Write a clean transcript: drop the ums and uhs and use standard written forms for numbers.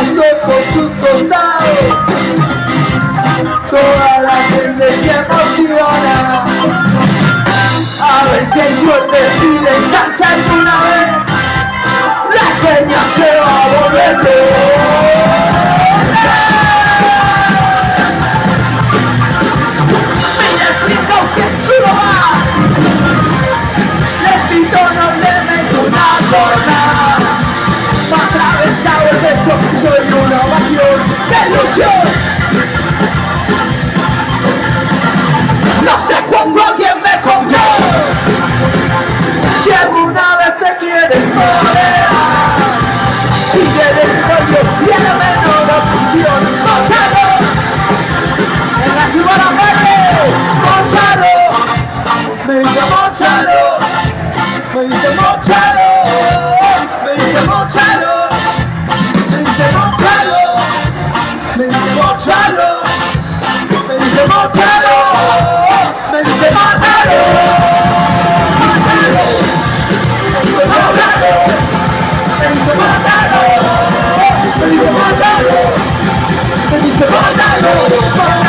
pasó por sus costados. Toda la gente se emociona. A ver si hay suerte y le engancha alguna vez. La peña se va a volver loca. Mira el frijol que chulo va. Lentito no le meto una jornada. Pa' atravesado el pecho soy una ovación de ilusión. No sé cuándo alguien me contó. Si alguna vez te quieres modelar, sigue del rollo y a la menor ocasión. ¡Móchalo! En la ciudad la verde, ¡móchalo! Me dice móchalo, me dice móchalo, me dice móchalo, me dice móchalo, me dice móchalo, me dice móchalo, me dice mátalo, mátalo, me dice mátalo, me dice mátalo, me dice mátalo, me dice mátalo.